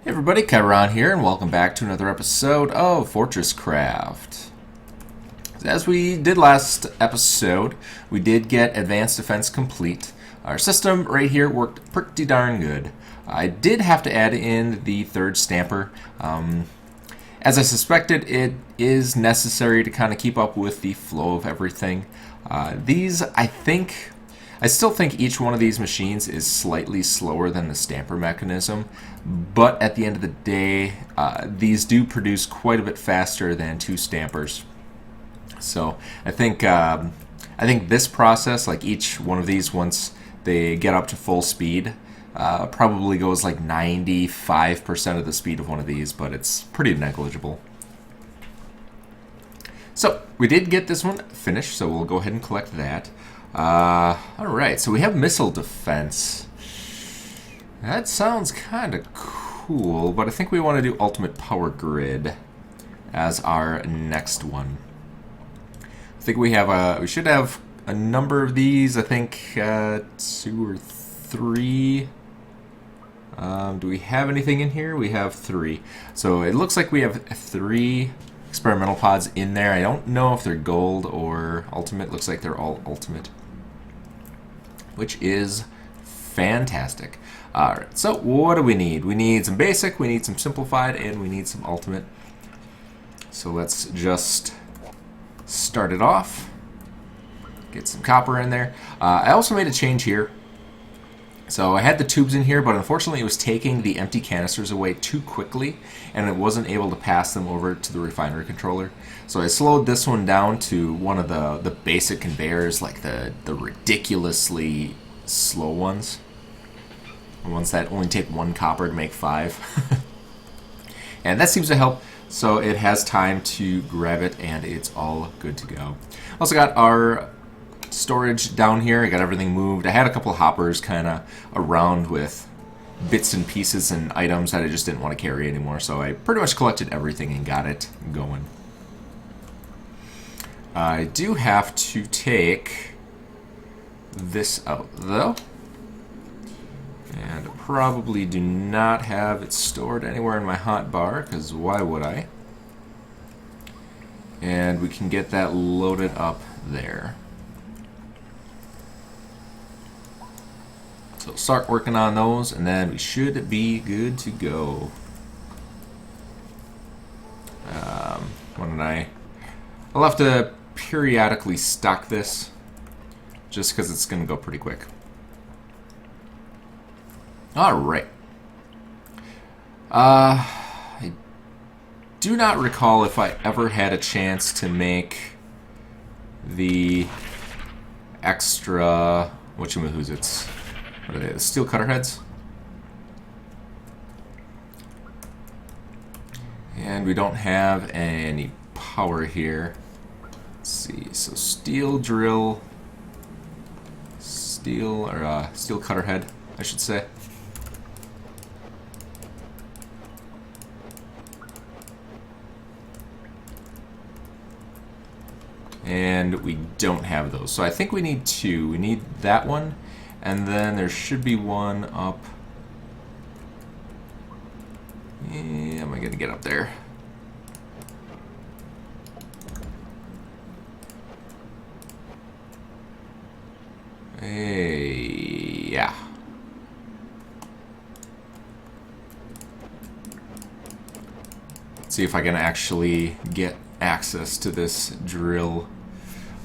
Hey everybody, Chiron here, and welcome back to another episode of FortressCraft. As we did last episode, we did get Advanced Defense complete. Our system right here worked pretty darn good. I did have to add in the third stamper. As I suspected, it is necessary to kind of keep up with the flow of everything. I still think each one of these machines is slightly slower than the stamper mechanism, but at the end of the day, these do produce quite a bit faster than two stampers. So I think this process, like each one of these, once they get up to full speed, probably goes like 95% of the speed of one of these, but it's pretty negligible. So we did get this one finished, so we'll go ahead and collect that. Alright, so we have missile defense. That sounds kind of cool, but I think we want to do ultimate power grid as our next one. I think we should have a number of these. I think 2 or 3. Do we have anything in here? We have 3. So it looks like we have 3 experimental pods in there. I don't know if they're gold or ultimate. Looks like they're all ultimate, which is fantastic. Alright, so what do we need? We need some basic, we need some simplified, and we need some ultimate. So let's just start it off. Get some copper in there. I also made a change here. So I had the tubes in here, but unfortunately it was taking the empty canisters away too quickly, and it wasn't able to pass them over to the refinery controller. So I slowed this one down to one of the basic conveyors, like the ridiculously slow ones. The ones that only take 1 copper to make 5. And that seems to help, so it has time to grab it, and it's all good to go. Also got our storage down here. I got everything moved. I had a couple of hoppers kind of around with bits and pieces and items that I just didn't want to carry anymore, so I pretty much collected everything and got it going. I do have to take this out though, and probably do not have it stored anywhere in my hotbar, because why would I? And we can get that loaded up there. So start working on those, and then we should be good to go. I'll have to periodically stock this, just because it's going to go pretty quick. Alright. I do not recall if I ever had a chance to make the extra whatchamahoots. What are they? The steel cutter heads? And we don't have any power here. Let's see. So steel drill, steel cutter head, I should say. And we don't have those. So I think we need 2. We need that one. And then there should be one up. Yeah, am I going to get up there? Hey, yeah. Let's see if I can actually get access to this drill.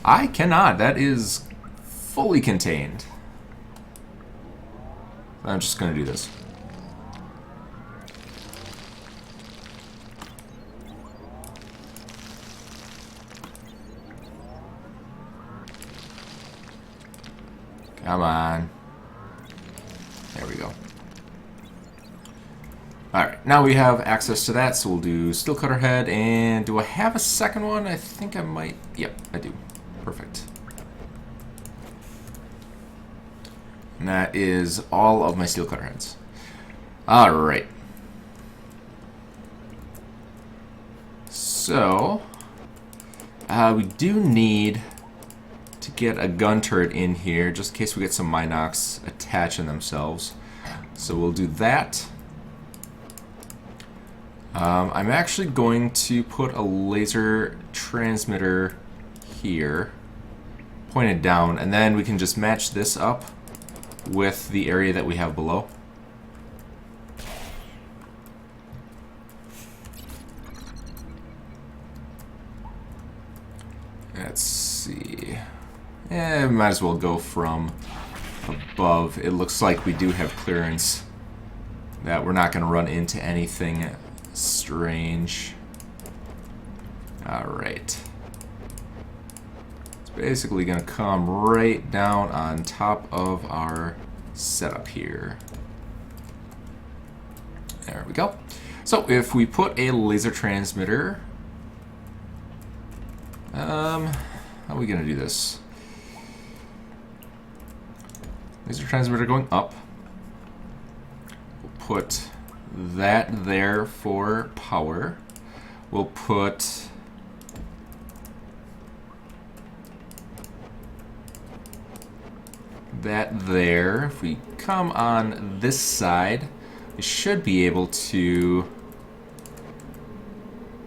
I cannot. That is fully contained. I'm just going to do this. Come on. There we go. Alright, now we have access to that, so we'll do steel cutter head, and do I have a second one? I think I might. Yep, I do. Perfect. And that is all of my steel cutter heads. Alright. So, we do need to get a gun turret in here, just in case we get some Minox attaching themselves. So we'll do that. I'm actually going to put a laser transmitter here, pointed down, and then we can just match this up with the area that we have below. Let's see. Might as well go from above. It looks like we do have clearance, that we're not going to run into anything strange. Alright. It's basically going to come right down on top of our setup here. There we go. So if we put a laser transmitter... how are we going to do this? Laser transmitter going up. We'll put that there for power. We'll put that there. If we come on this side, we should be able to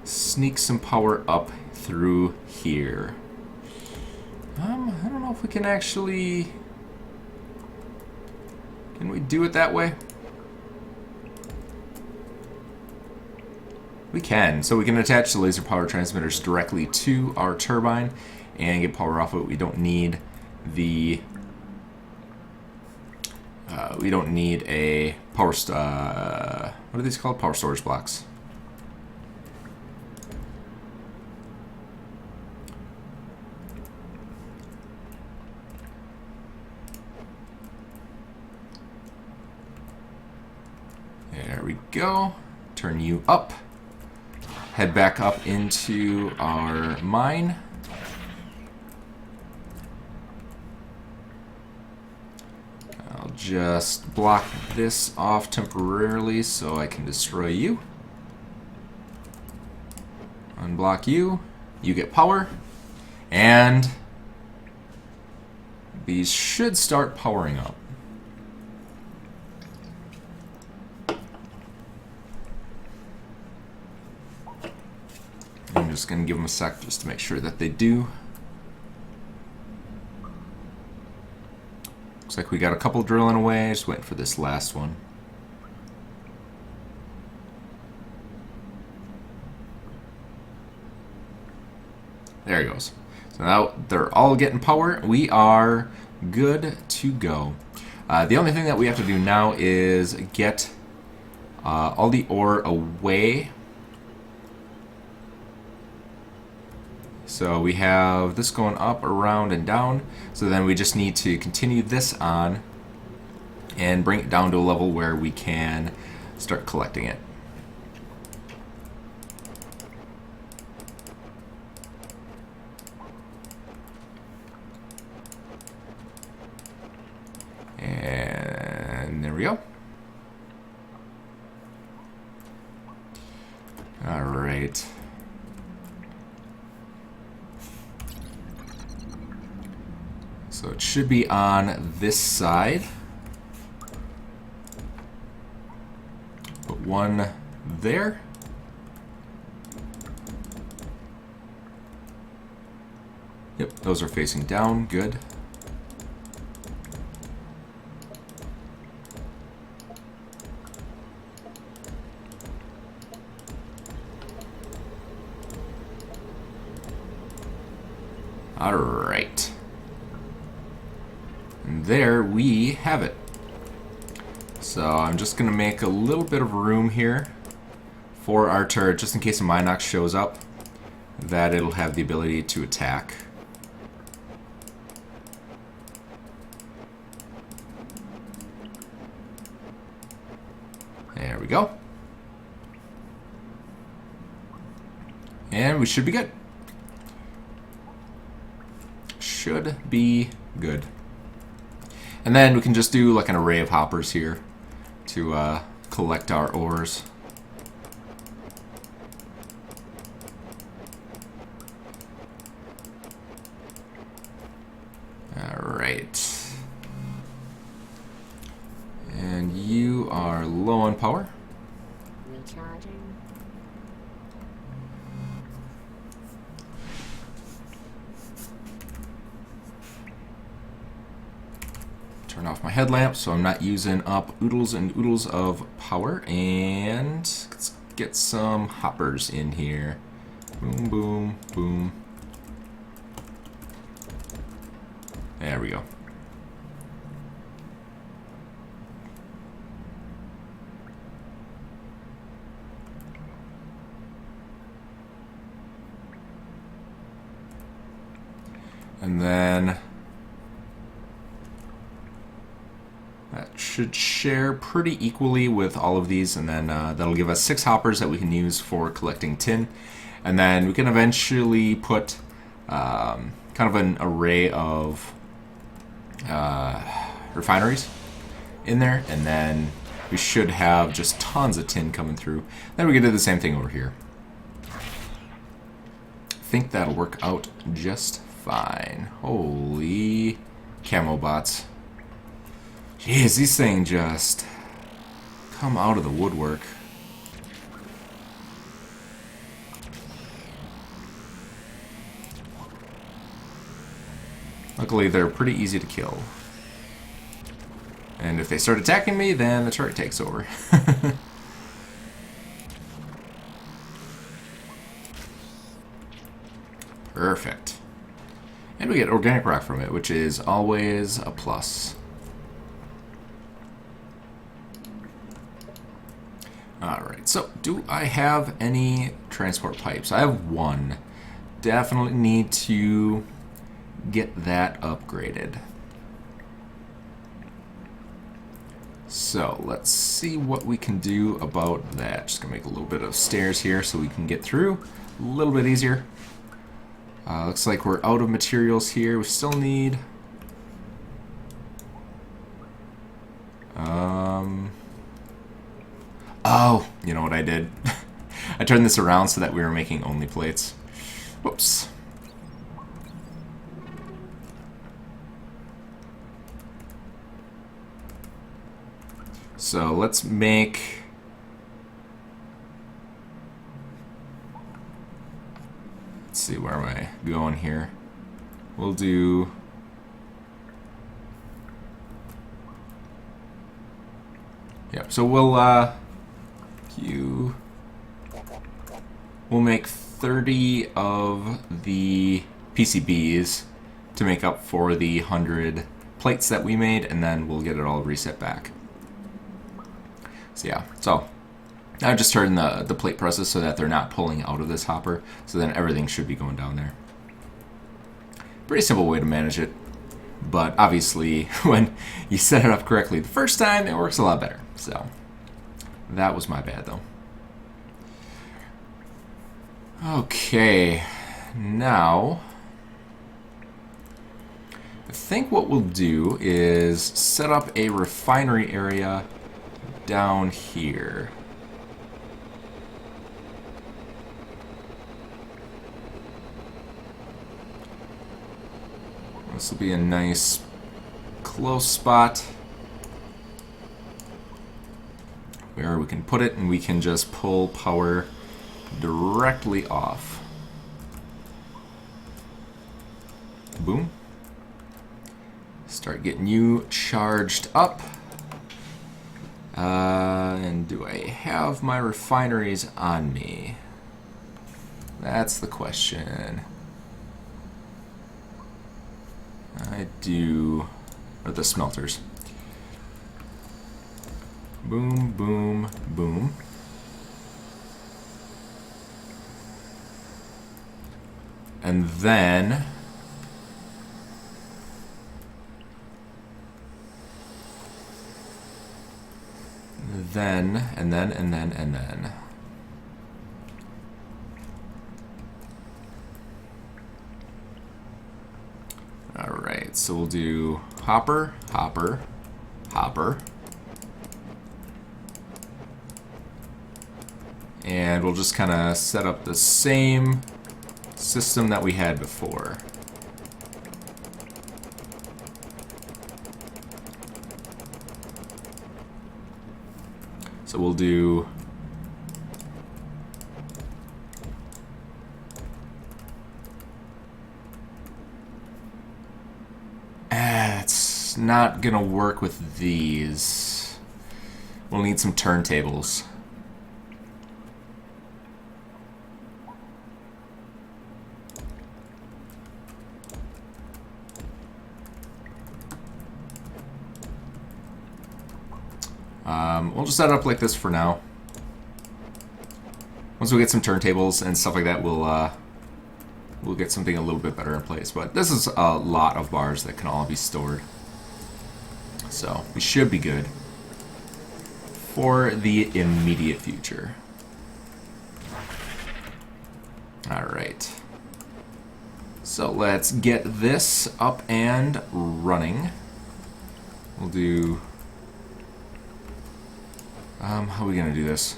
sneak some power up through here. I don't know if we can actually... Can we do it that way? We can. So we can attach the laser power transmitters directly to our turbine and get power off of it. We don't need the... we don't need a power... what are these called? Power storage blocks. There we go. Turn you up. Head back up into our mine. I'll just block this off temporarily so I can destroy you. Unblock you. You get power. And these should start powering up. I'm just going to give them a sec just to make sure that they do. Looks like we got a couple drilling away. Just waiting for this last one. There he goes. So now they're all getting power. We are good to go. The only thing that we have to do now is get all the ore away. So we have this going up, around, and down. So then we just need to continue this on and bring it down to a level where we can start collecting it. And there we go. All right. So it should be on this side. Put one there. Yep, those are facing down. Good. All right. And there we have it. So I'm just going to make a little bit of room here for our turret, just in case a Minox shows up, that it'll have the ability to attack. There we go. And we should be good. Should be good. And then we can just do like an array of hoppers here to collect our ores. Alright. And you are low on power. Recharging. Turn off my headlamp so I'm not using up oodles and oodles of power. And let's get some hoppers in here. Boom, boom, boom. There we go. And then that should share pretty equally with all of these, and then that'll give us 6 hoppers that we can use for collecting tin. And then we can eventually put kind of an array of refineries in there, and then we should have just tons of tin coming through. Then we can do the same thing over here. I think that'll work out just fine. Holy camo bots. Jeez, these things just come out of the woodwork. Luckily, they're pretty easy to kill. And if they start attacking me, then the turret takes over. Perfect. And we get organic rock from it, which is always a plus. Alright, so do I have any transport pipes? I have one. Definitely need to get that upgraded. So let's see what we can do about that. Just gonna make a little bit of stairs here so we can get through a little bit easier. Looks like we're out of materials here. We still need oh, you know what I did? I turned this around so that we were making only plates. Whoops. So let's make see, where am I going here? We'll do yep, so we'll make 30 of the PCBs to make up for the 100 plates that we made, and then we'll get it all reset back. So yeah, so I just turned the plate presses so that they're not pulling out of this hopper, so then everything should be going down there. Pretty simple way to manage it, but obviously when you set it up correctly the first time, it works a lot better. So that was my bad though. Okay, now I think what we'll do is set up a refinery area down here. This will be a nice close spot where we can put it and we can just pull power directly off. Boom. Start getting you charged up. And do I have my refineries on me? That's the question. I do. Or the smelters. Boom, boom, boom. And then and then. Alright, so we'll do hopper, hopper, hopper. And we'll just kind of set up the same system that we had before. So we'll do it's It's not gonna work with these. We'll need some turntables. We'll just set it up like this for now. Once we get some turntables and stuff like that, we'll get something a little bit better in place. But this is a lot of bars that can all be stored, so we should be good for the immediate future. All right. So let's get this up and running. We'll do... how are we gonna do this?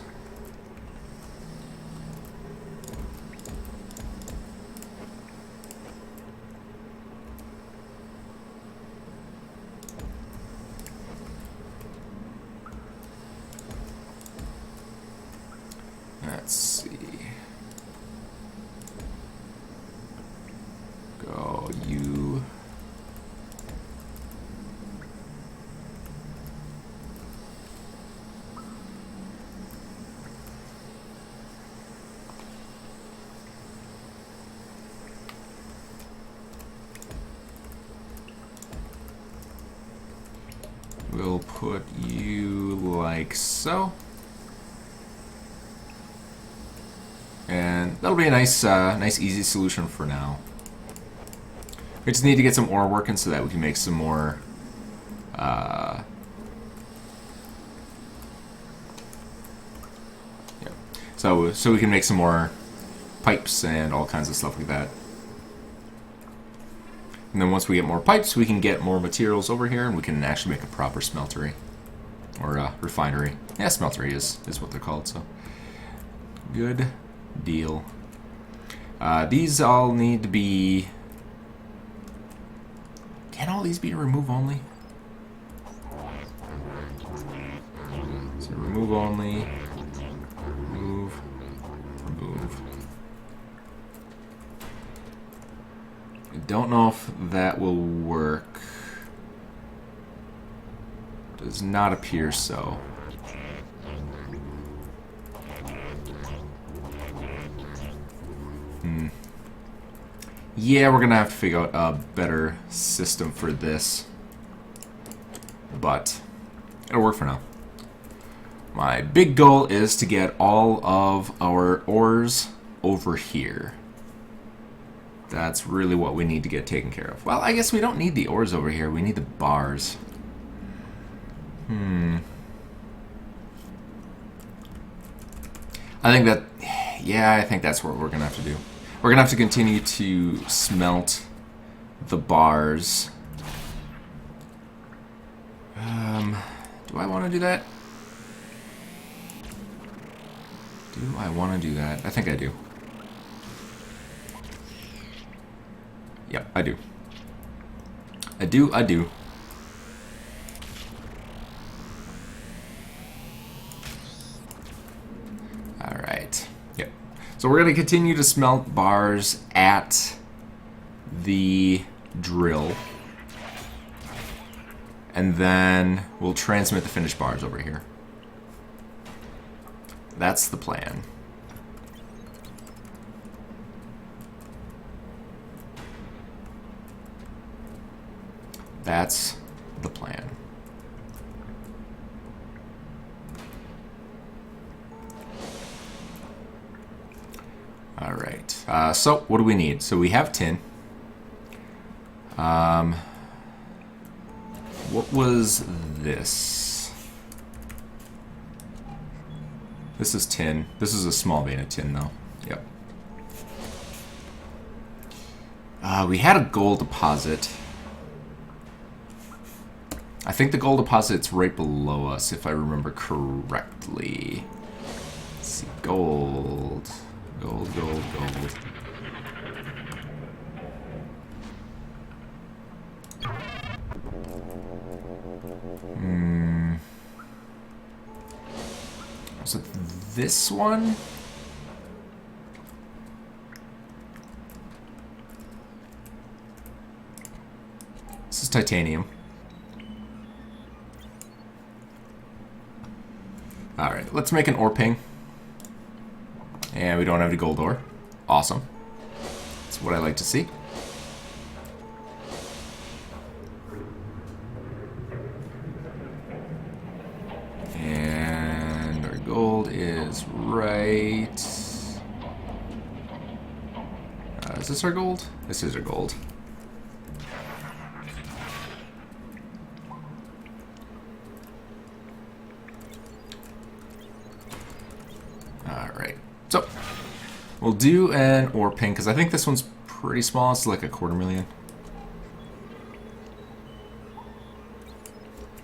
Let's see. Go, you. We'll put you like so. And that'll be a nice, nice easy solution for now. We just need to get some ore working so that we can make some more, yeah. So we can make some more pipes and all kinds of stuff like that. And then once we get more pipes, we can get more materials over here, and we can actually make a proper smeltery. Or refinery. Yeah, smeltery is what they're called, so. Good deal. These all need to be... Can all these be remove only? So remove only. Remove. Remove. I don't know if that will work. Does not appear so. Yeah, we're gonna have to figure out a better system for this. But it'll work for now. My big goal is to get all of our ores over here. That's really what we need to get taken care of. Well, I guess we don't need the ores over here. We need the bars. I think that... Yeah, I think that's what we're gonna have to do. We're gonna have to continue to smelt the bars. Do I want to do that? Do I want to do that? I think I do. Yep, I do. I do. Alright. Yep. So we're going to continue to smelt bars at the drill. And then we'll transmit the finished bars over here. That's the plan. That's the plan. All right. So what do we need? So we have tin. What was this? This is tin. This is a small vein of tin, though. Yep. We had a gold deposit. I think the gold deposit's right below us, if I remember correctly. Let's see. Gold. Gold, gold, gold. Was it this one? This is titanium. Alright, let's make an ore ping. And we don't have any gold ore. Awesome. That's what I like to see. And our gold is right... is this our gold? This is our gold. Alright. So, we'll do an ore ping, because I think this one's pretty small. It's like a 250,000.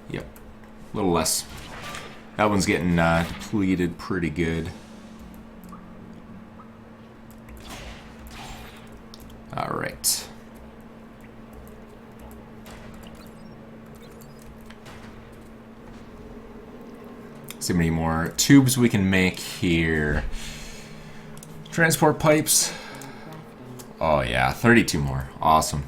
Yep. A little less. That one's getting depleted pretty good. Alright. See how many more tubes we can make here. Transport pipes. Oh yeah, 32 more. Awesome.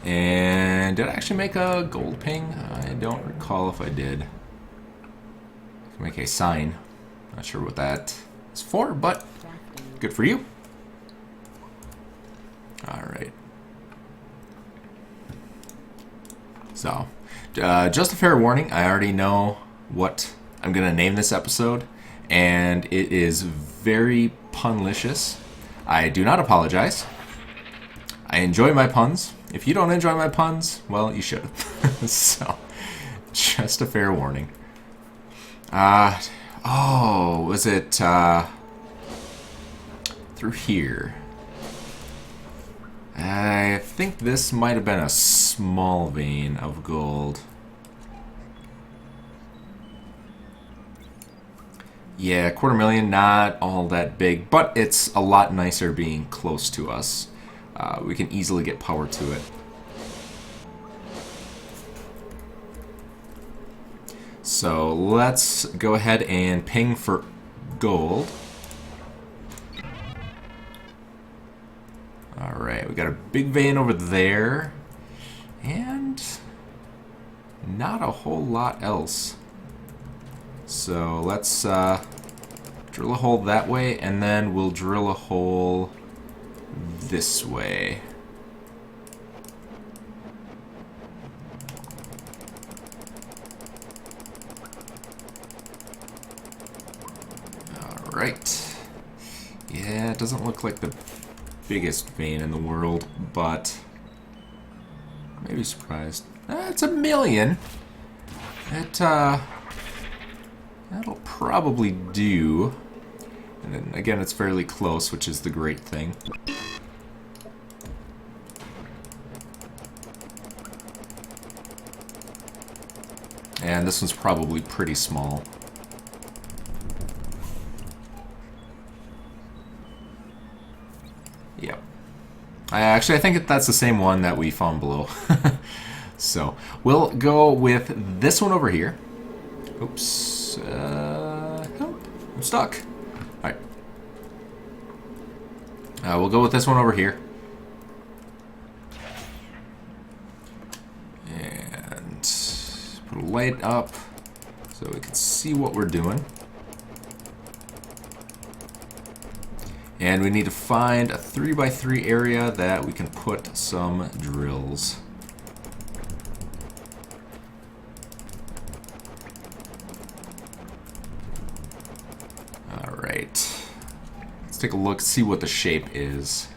And did I actually make a gold ping? I don't recall if I did. Make a sign. Not sure what that is for, but good for you. Alright. So, just a fair warning, I already know what I'm going to name this episode, and it is very punlicious. I do not apologize. I enjoy my puns. If you don't enjoy my puns, well, you should. So, just a fair warning. Oh, was it, through here? I think this might have been a small vein of gold. Yeah, 250,000, not all that big, but it's a lot nicer being close to us. We can easily get power to it. So let's go ahead and ping for gold. Alright, we got a big vein over there. And not a whole lot else. So let's drill a hole that way, and then we'll drill a hole this way. Alright. Yeah, it doesn't look like the biggest vein in the world, but maybe surprised. It's 1,000,000. That'll probably do. And then again, it's fairly close, which is the great thing. And this one's probably pretty small. Yep. I think that's the same one that we found below. So, we'll go with this one over here. Oops. Help. I'm stuck. Alright. We'll go with this one over here. And put a light up so we can see what we're doing. And we need to find a 3x3 area that we can put some drills. Alright. Let's take a look, see what the shape is.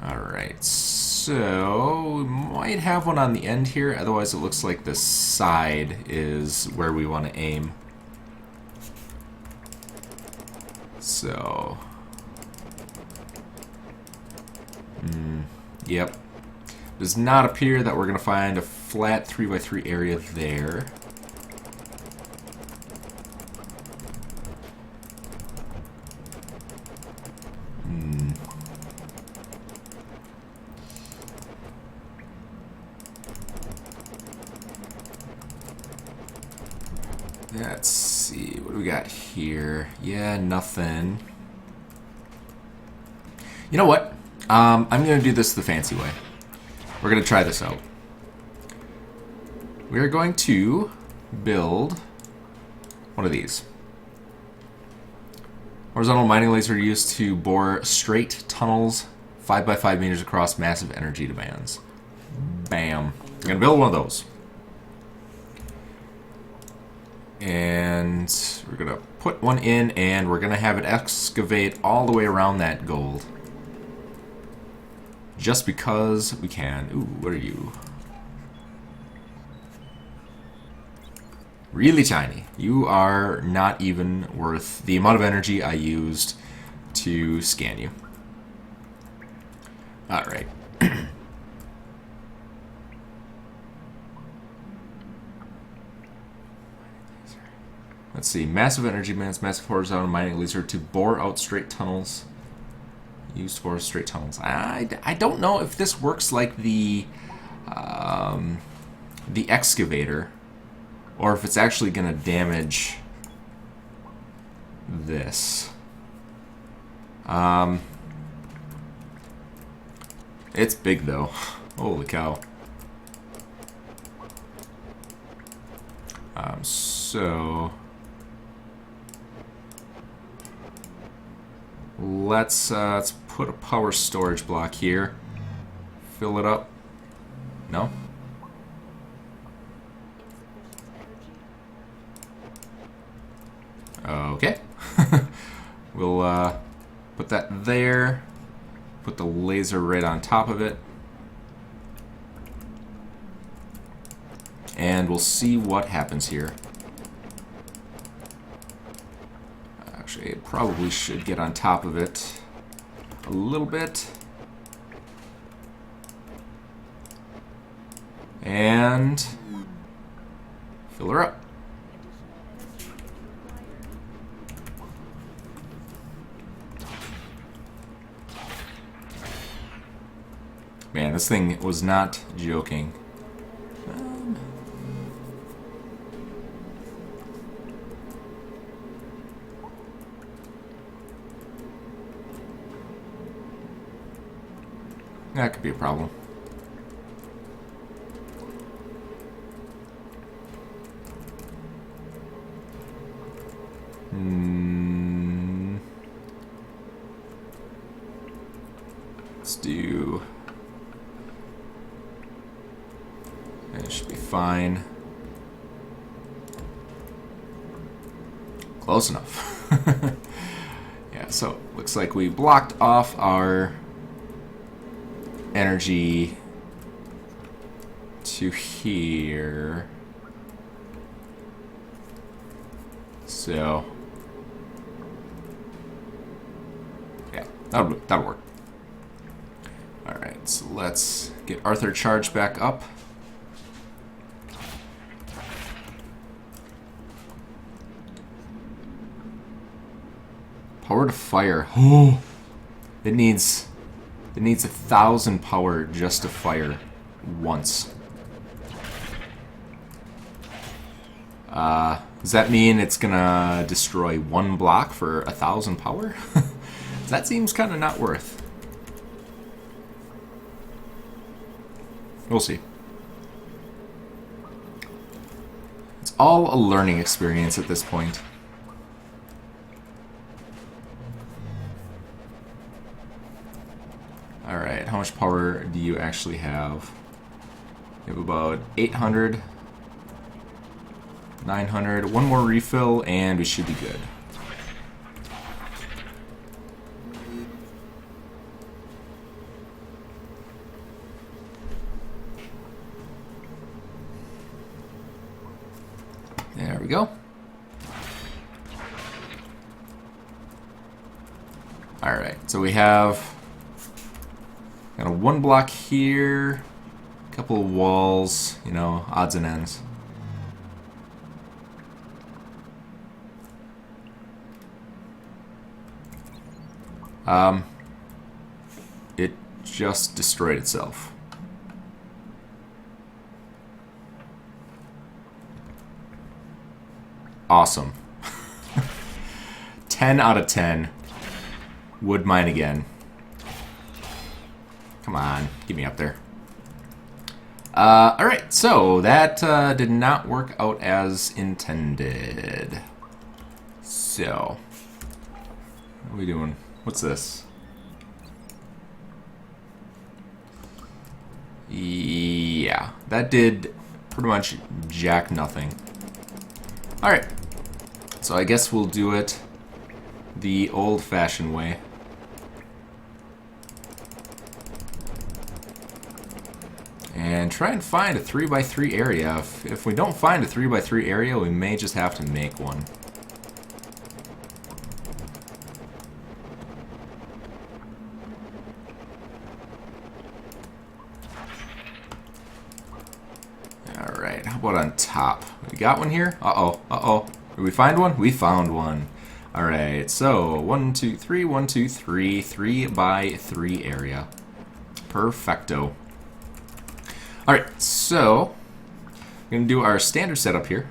Alright, so we might have one on the end here, otherwise it looks like the side is where we want to aim. So, yep. Does not appear that we're going to find a flat 3x3 area there. Let's see, what do we got here? Yeah, nothing. You know what? I'm going to do this the fancy way. We're going to try this out. We're going to build one of these. Horizontal mining laser used to bore straight tunnels 5 by 5 meters across, massive energy demands. Bam. I'm gonna build one of those. And we're gonna put one in, and we're gonna have it excavate all the way around that gold. Just because we can. Ooh, what are you? Really tiny. You are not even worth the amount of energy I used to scan you. Alright. Let's see. Massive energy demands, massive horizontal mining laser to bore out straight tunnels. Used for straight tunnels. I don't know if this works like the excavator, or if it's actually going to damage this. It's big though. Holy cow. So let's put a power storage block here. Fill it up. No? Okay. We'll put that there. Put the laser right on top of it. And we'll see what happens here. Actually, it probably should get on top of it a little bit. And fill her up. Man, this thing was not joking. That could be a problem. Let's do... It should be fine. Close enough. Yeah, so looks like we blocked off our energy to here. So yeah, that'll work. Alright, so let's get Arthur charged back up. Power to fire. Oh, it needs 1,000 power just to fire once. Does that mean it's gonna destroy one block for 1,000 power? That seems kind of not worth. We'll see. It's all a learning experience at this point. Alright, how much power do you actually have? You have about 800, 900, one more refill, and we should be good. There we go. Alright, so we have got a one block here, a couple of walls, you know, odds and ends. It just destroyed itself. Awesome. 10 out of 10. Wood mine again. Come on, get me up there. Alright, so that did not work out as intended. So, what are we doing? What's this? Yeah, that did pretty much jack nothing. Alright, so I guess we'll do it the old-fashioned way. And try and find a 3x3 area. If we don't find a 3x3 area, we may just have to make one. Alright, how about on top? We got one here? Uh-oh, uh-oh. Did we find one? We found one. Alright, so 1, 2, 3, 1, 2, 3, 3x3 area. Perfecto. Alright, so we're going to do our standard setup here.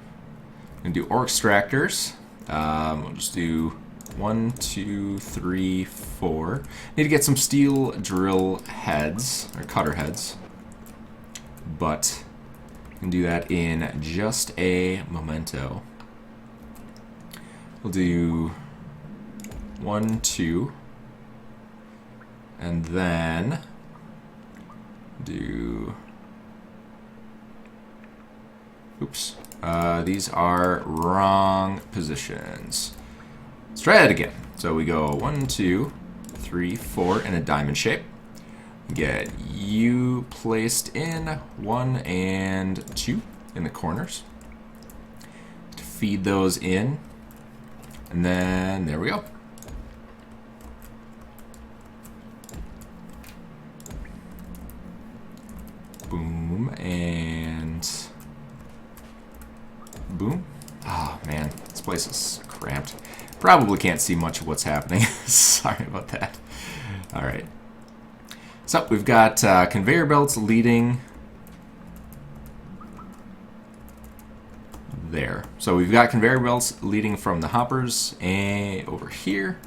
We're going to do ore extractors. We'll just do 1, 2, 3, 4. Need to get some steel drill heads, or cutter heads. But we can do that in just a momento. We'll do 1, 2. And then do... Oops. These are wrong positions. Let's try that again. So we go 1, 2, 3, 4 in a diamond shape. Get you placed in 1 and 2 in the corners. To feed those in. And then there we go. Boom and boom. Oh man, this place is cramped. Probably can't see much of what's happening. Sorry about that. Alright. So we've got conveyor belts leading there. So we've got conveyor belts leading from the hoppers and over here.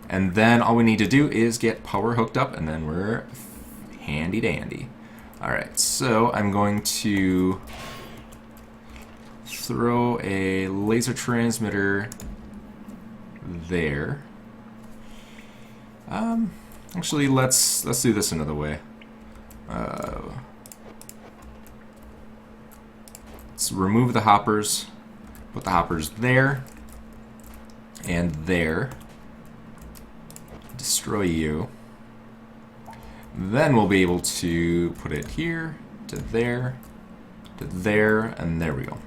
And then all we need to do is get power hooked up and then we're handy dandy. Alright, so I'm going to throw a laser transmitter there. Actually, let's do this another way. Let's remove the hoppers, put the hoppers there and there. Destroy you. Then we'll be able to put it here to there, and there we go.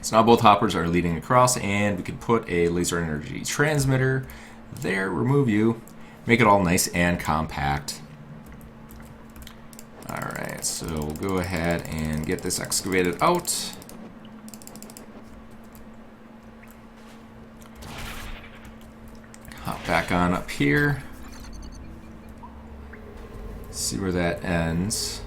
So now both hoppers are leading across, and we can put a laser energy transmitter there, remove you, make it all nice and compact. Alright, so we'll go ahead and get this excavated out. Hop back on up here. See where that ends.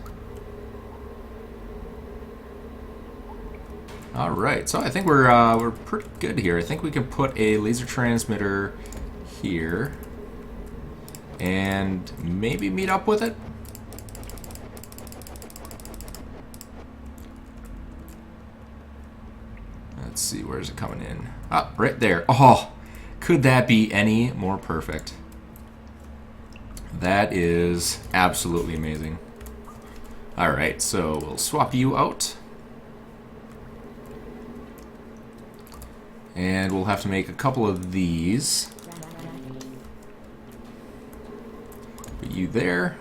Alright, so I think we're pretty good here. I think we can put a laser transmitter here and maybe meet up with it. Let's see, where's it coming in? Ah, right there. Oh, could that be any more perfect? That is absolutely amazing. Alright, so we'll swap you out. And we'll have to make a couple of these. Put you there.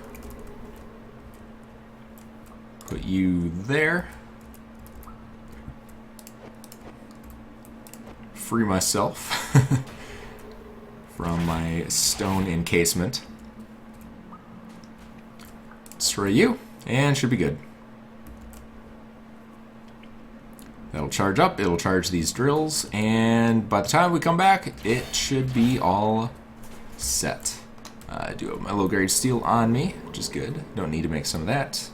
Put you there. Free myself from my stone encasement. Destroy you, and should be good. That'll charge up, it'll charge these drills, and by the time we come back, it should be all set. I do have my low-grade steel on me, which is good. Don't need to make some of that.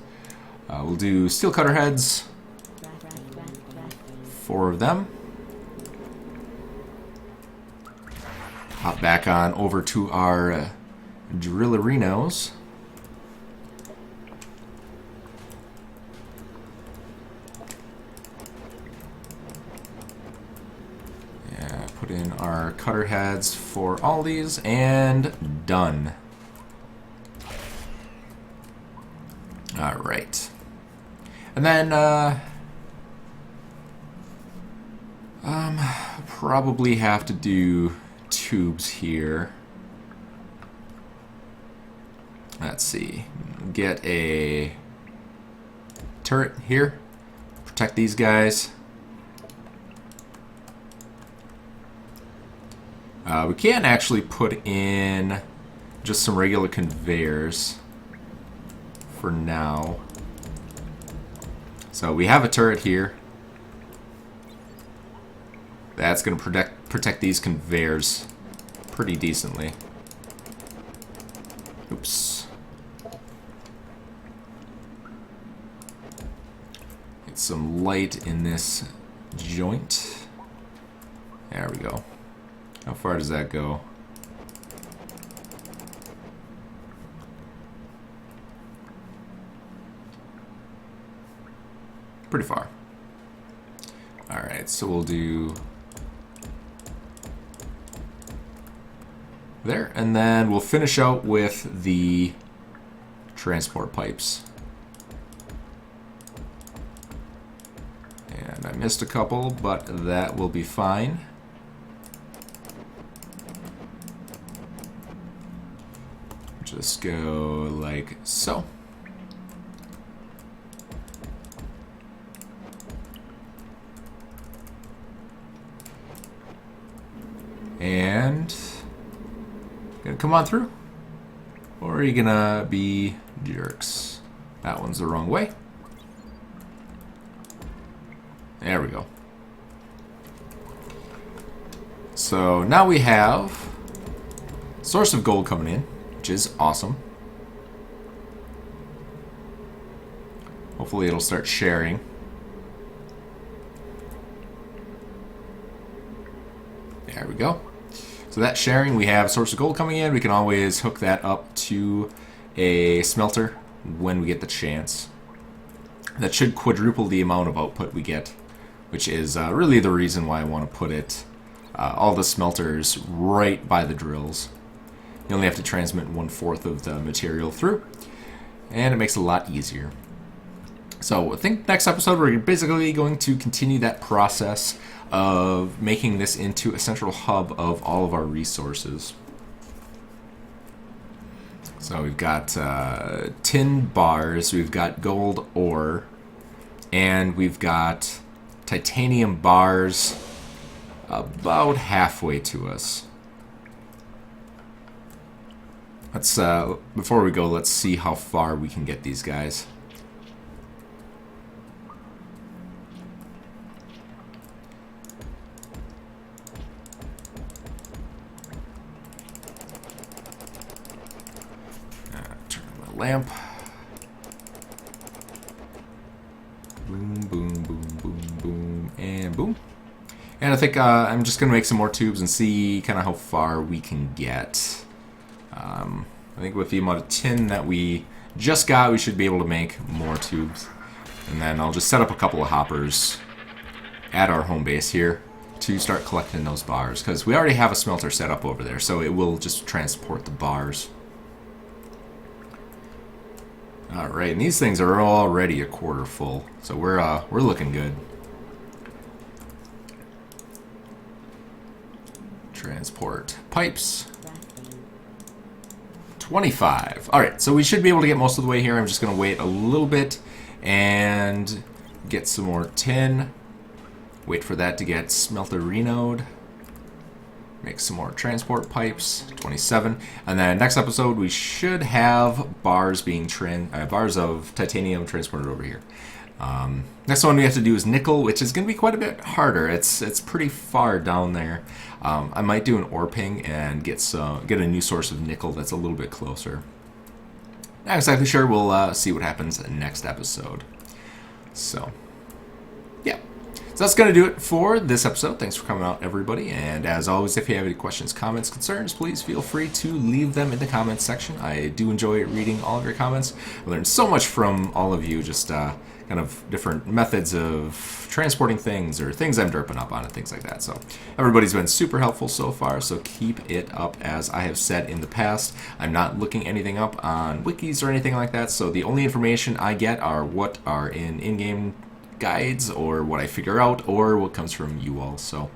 We'll do steel cutter heads. 4 of them. Hop back on over to our drillerinos. in our cutter heads for all these, and done. Alright. And then, probably have to do tubes here. Let's see. Get a turret here. Protect these guys. We can actually put in just some regular conveyors for now. So we have a turret here. That's going to protect these conveyors pretty decently. Oops. Get some light in this joint. There we go. How far does that go? Pretty far. Alright, so we'll do there, and then we'll finish out with the transport pipes. And I missed a couple, but that will be fine. Just go like so. And gonna come on through, or are you gonna be jerks? That one's the wrong way. There we go. So now we have source of gold coming in, which is awesome. Hopefully it'll start sharing. There we go. So that sharing, we have source of gold coming in. We can always hook that up to a smelter when we get the chance. That should quadruple the amount of output we get, which is really the reason why I want to put it all the smelters right by the drills. You only have to transmit 1/4 of the material through, and it makes it a lot easier. So I think next episode we're basically going to continue that process of making this into a central hub of all of our resources. So we've got tin bars, we've got gold ore, and we've got titanium bars about halfway to us. Let's before we go, let's see how far we can get these guys. Turn on the lamp. Boom, boom, boom, boom, boom, and boom. And I think I'm just gonna make some more tubes and see kind of how far we can get. I think with the amount of tin that we just got, we should be able to make more tubes. And then I'll just set up a couple of hoppers at our home base here to start collecting those bars, because we already have a smelter set up over there, so it will just transport the bars. Alright, and these things are already a quarter full, so we're looking good. Transport pipes. 25. Alright, so we should be able to get most of the way here. I'm just going to wait a little bit and get some more tin. Wait for that to get smelterinoed. Make some more transport pipes. 27. And then next episode we should have bars being bars of titanium transported over here. Next one we have to do is nickel, which is going to be quite a bit harder. It's pretty far down there. I might do an ore ping and get a new source of nickel that's a little bit closer. Not exactly sure. We'll see what happens next episode. So, yeah. So that's going to do it for this episode. Thanks for coming out, everybody. And as always, if you have any questions, comments, concerns, please feel free to leave them in the comments section. I do enjoy reading all of your comments. I learned so much from all of you, just kind of different methods of transporting things or things I'm derping up on and things like that. So everybody's been super helpful so far, so keep it up. As I have said in the past, I'm not looking anything up on wikis or anything like that, so the only information I get are what are in-game guides or what I figure out or what comes from you all. So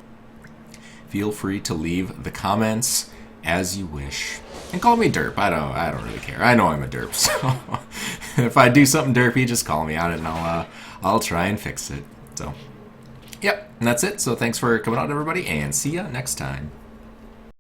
feel free to leave the comments as you wish. And call me derp. I don't really care. I know I'm a derp, so if I do something derpy, just call me on it and I'll try and fix it. So, yep, and that's it. So thanks for coming out, everybody, and see ya next time.